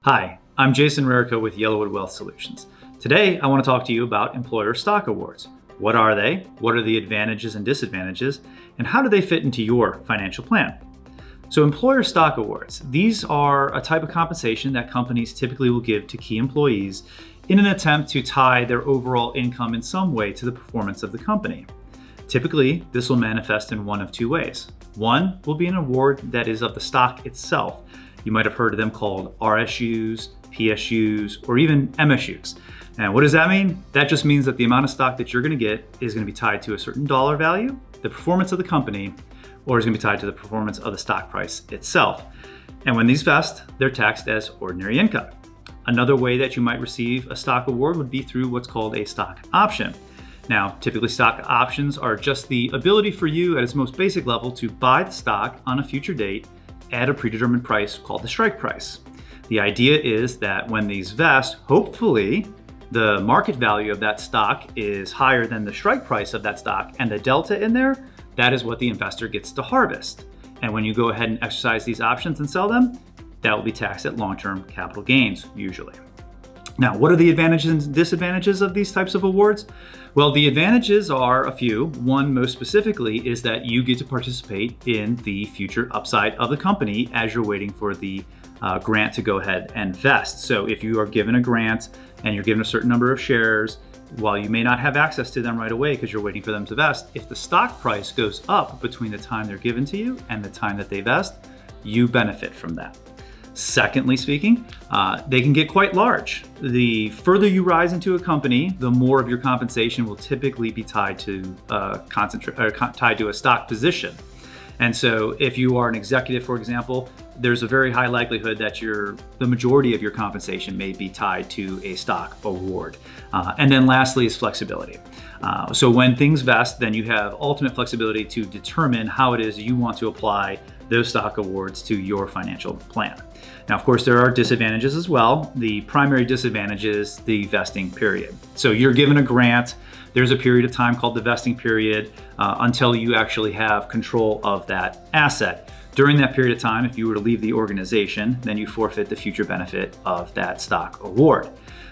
Hi, I'm Jason Rericha with YellowWood Wealth Solutions. Today, I want to talk to you about employer stock awards. What are they? What are the advantages and disadvantages? And how do they fit into your financial plan? So employer stock awards, these are a type of compensation that companies typically will give to key employees in an attempt to tie their overall income in some way to the performance of the company. Typically, this will manifest in one of two ways. One will be an award that is of the stock itself. You might have heard of them called RSUs, PSUs, or even MSUs. And what does that mean? That just means that the amount of stock that you're going to get is going to be tied to a certain dollar value, the performance of the company, or is going to be tied to the performance of the stock price itself. And when these vest, they're taxed as ordinary income. Another way that you might receive a stock award would be through what's called a stock option. Now, typically stock options are just the ability for you at its most basic level to buy the stock on a future date at a predetermined price called the strike price. The idea is that when these vest, hopefully the market value of that stock is higher than the strike price of that stock, and the delta in there, that is what the investor gets to harvest. And when you go ahead and exercise these options and sell them, that will be taxed at long-term capital gains usually. Now, what are the advantages and disadvantages of these types of awards? Well, the advantages are a few. One, most specifically, is that you get to participate in the future upside of the company as you're waiting for the grant to go ahead and vest. So if you are given a grant and you're given a certain number of shares, while you may not have access to them right away because you're waiting for them to vest, if the stock price goes up between the time they're given to you and the time that they vest, you benefit from that. Secondly speaking, they can get quite large. The further you rise into a company, the more of your compensation will typically be tied to tied to a stock position. And so if you are an executive, for example, there's a very high likelihood that the majority of your compensation may be tied to a stock award. And then lastly is flexibility. So when things vest, then you have ultimate flexibility to determine how it is you want to apply those stock awards to your financial plan. Now, of course, there are disadvantages as well. The primary disadvantage is the vesting period. So you're given a grant. There's a period of time called the vesting period until you actually have control of that asset. During that period of time, if you were to leave the organization, then you forfeit the future benefit of that stock award.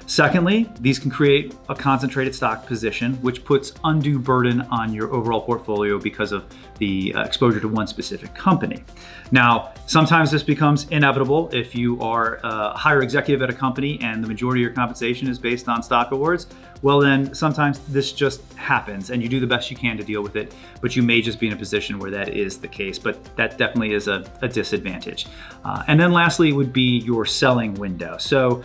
Secondly, these can create a concentrated stock position, which puts undue burden on your overall portfolio because of the exposure to one specific company. Now, sometimes this becomes inevitable if you are a higher executive at a company and the majority of your compensation is based on stock awards. Well, then sometimes this just happens and you do the best you can to deal with it, but you may just be in a position where that is the case, but that definitely is a disadvantage. And then lastly would be your selling window. So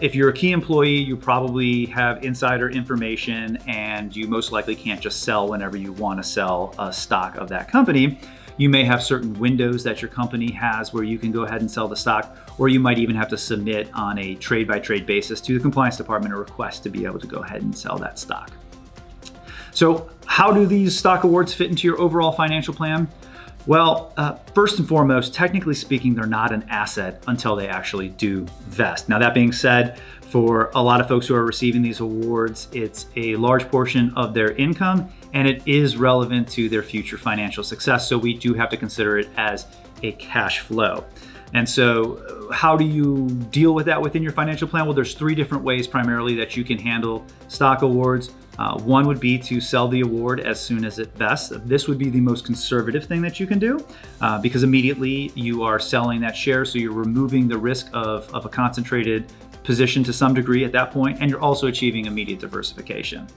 if you're a key employee, you probably have insider information and you most likely can't just sell whenever you want to sell a stock of that company. You may have certain windows that your company has where you can go ahead and sell the stock, or you might even have to submit on a trade-by-trade basis to the compliance department a request to be able to go ahead and sell that stock. So how do these stock awards fit into your overall financial plan? Well, first and foremost, technically speaking, they're not an asset until they actually do vest. Now, that being said, for a lot of folks who are receiving these awards, it's a large portion of their income and it is relevant to their future financial success. So we do have to consider it as a cash flow. And so how do you deal with that within your financial plan? Well, there's three different ways primarily that you can handle stock awards. One would be to sell the award as soon as it vests. This would be the most conservative thing that you can do because immediately you are selling that share. So you're removing the risk of a concentrated position to some degree at that point, and you're also achieving immediate diversification.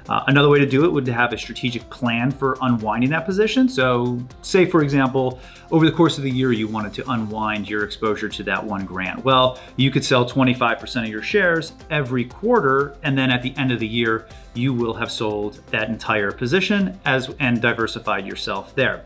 Another way to do it would have a strategic plan for unwinding that position. So say, for example, over the course of the year, you wanted to unwind your exposure to that one grant. Well, you could sell 25% of your shares every quarter, and then at the end of the year, you will have sold that entire position and diversified yourself there.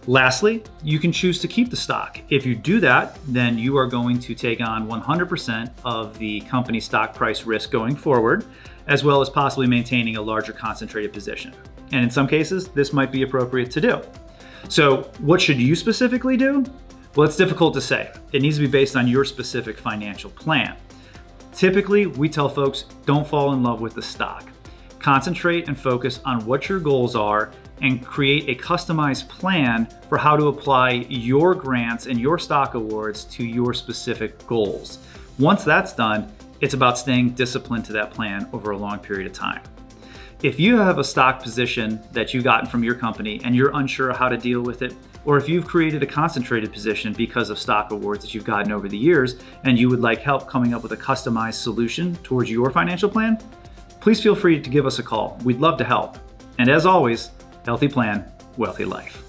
Lastly, you can choose to keep the stock. If you do that, then you are going to take on 100% of the company's stock price risk going forward, as well as possibly maintaining a larger concentrated position. And in some cases, this might be appropriate to do. So what should you specifically do? Well, it's difficult to say. It needs to be based on your specific financial plan. Typically, we tell folks, don't fall in love with the stock. Concentrate and focus on what your goals are and create a customized plan for how to apply your grants and your stock awards to your specific goals. Once that's done, it's about staying disciplined to that plan over a long period of time. If you have a stock position that you've gotten from your company and you're unsure how to deal with it, or if you've created a concentrated position because of stock awards that you've gotten over the years and you would like help coming up with a customized solution towards your financial plan, please feel free to give us a call. We'd love to help. And as always, healthy plan, wealthy life.